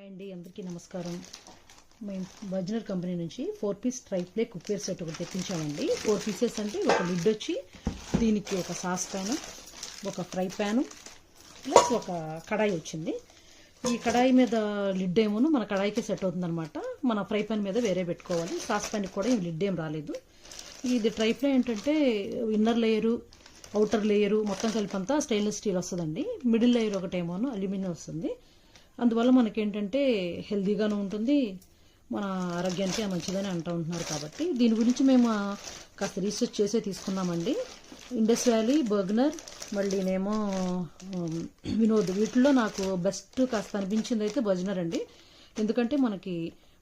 Hi అండి, అందరికీ నమస్కారం. మేము బర్జనర్ కంపెనీ నుంచి 4 పీస్ ట్రైప్లే కుక్వేర్ సెట్ ఒకటి తెప్పించామండి. 4 పీసెస్ అంటే ఒక లిడ్ వచ్చి, దీనికి ఒక సాస్ ప్యాను, ఒక ఫ్రై ప్యాను ప్లస్ ఒక కడాయి వచ్చింది. ఈ కడాయి మీద లిడ్ ఏమోను మన కడాయికి సెట్ అవుతుందన్నమాట. మన ఫ్రై ప్యాన్ మీద వేరే పెట్టుకోవాలి. సాస్ ప్యాన్కి కూడా లిడ్ ఏం రాలేదు. ఇది ట్రైప్లే ఏంటంటే ఇన్నర్ లేయరు, అవుటర్ లేయరు మొత్తం కలిపంతా స్టెయిన్లెస్ స్టీల్ వస్తుందండి. మిడిల్ లేయర్ ఒకటేమోను అల్యూమినియం వస్తుంది. అందువల్ల మనకేంటంటే హెల్దీగాను ఉంటుంది, మన ఆరోగ్యానికి మంచిదని అంటూ ఉంటున్నారు. కాబట్టి దీని గురించి మేము కాస్త రీసెర్చ్ చేసే తీసుకున్నామండి. ఇండస్ వ్యాలీ, బర్గనర్, మళ్ళీనేమో వినోద్, వీటిల్లో నాకు బెస్ట్ కాస్త అనిపించింది అయితే బర్గనర్ అండి. ఎందుకంటే మనకి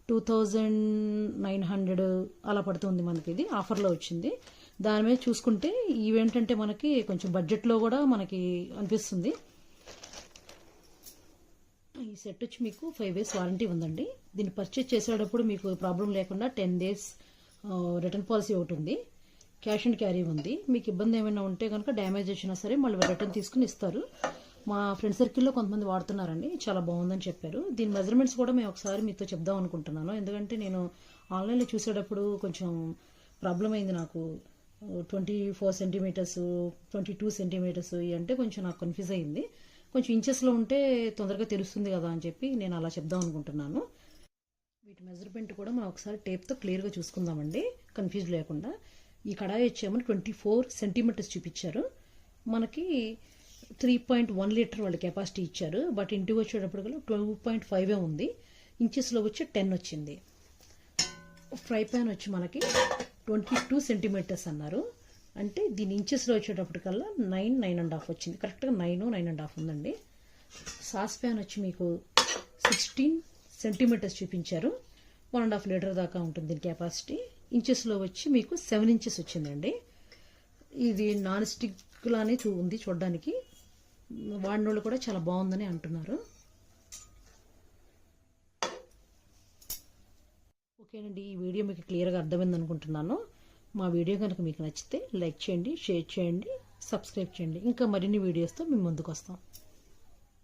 2900 అలా పడుతుంది. మనకి ఇది ఆఫర్లో వచ్చింది. దాని మీద చూసుకుంటే ఇవేంటంటే మనకి కొంచెం బడ్జెట్లో కూడా మనకి అనిపిస్తుంది. ఈ సెట్ వచ్చి మీకు 5 days వారంటీ ఉందండి. దీన్ని పర్చేజ్ చేసేటప్పుడు మీకు ప్రాబ్లం లేకుండా 10 days రిటర్న్ పాలసీ ఒకటి ఉంది. క్యాష్ అండ్ క్యారీ ఉంది. మీకు ఇబ్బంది ఏమైనా ఉంటే కనుక డ్యామేజ్ వచ్చినా సరే మళ్ళీ రిటర్న్ తీసుకుని ఇస్తారు. మా ఫ్రెండ్ సర్కిల్లో కొంతమంది వాడుతున్నారండి, చాలా బాగుందని చెప్పారు. దీని మెజర్మెంట్స్ కూడా మేము ఒకసారి మీతో చెప్దాం అనుకుంటున్నాను. ఎందుకంటే నేను ఆన్లైన్లో చూసేటప్పుడు కొంచెం ప్రాబ్లం అయింది నాకు. 24 centimeters, 22 centimeters అంటే కొంచెం నాకు కన్ఫ్యూజ్ అయింది. కొంచెం ఇంచెస్లో ఉంటే తొందరగా తెలుస్తుంది కదా అని చెప్పి నేను అలా చెప్దాం అనుకుంటున్నాను. వీటి మెజర్మెంట్ కూడా మనం ఒకసారి టేప్తో క్లియర్గా చూసుకుందామండి, కన్ఫ్యూజ్ లేకుండా. ఈ కడాయి వచ్చేమని 24 centimeters చూపించారు. మనకి 3.1 liter వాళ్ళ కెపాసిటీ ఇచ్చారు. బట్ ఇంటికి వచ్చేటప్పటికల్లా 12.5 ఉంది. ఇంచెస్లో వచ్చి 10 వచ్చింది. ఫ్రై ప్యాన్ వచ్చి మనకి 22 centimeters అన్నారు. అంటే దీని ఇంచెస్లో వచ్చేటప్పటికల్లా 9.5 వచ్చింది. కరెక్ట్గా 9.5 ఉందండి. సాస్ ప్యాన్ వచ్చి మీకు 16 centimeters చూపించారు. 1.5 liter దాకా ఉంటుంది దీని కెపాసిటీ. ఇంచెస్లో వచ్చి మీకు 7 inches వచ్చిందండి. ఇది నాన్ స్టిక్ లానే ఉంది చూడడానికి. వాడినోళ్ళు కూడా చాలా బాగుందని అంటున్నారు. ఓకేనండి, ఈ వీడియో మీకు క్లియర్గా అర్థమైంది అనుకుంటున్నాను. మా వీడియో కనుక మీకు నచ్చితే లైక్ చేయండి, షేర్ చేయండి, సబ్స్క్రైబ్ చేయండి. ఇంకా మరిన్ని వీడియోస్తో మేము ముందుకు వస్తాం.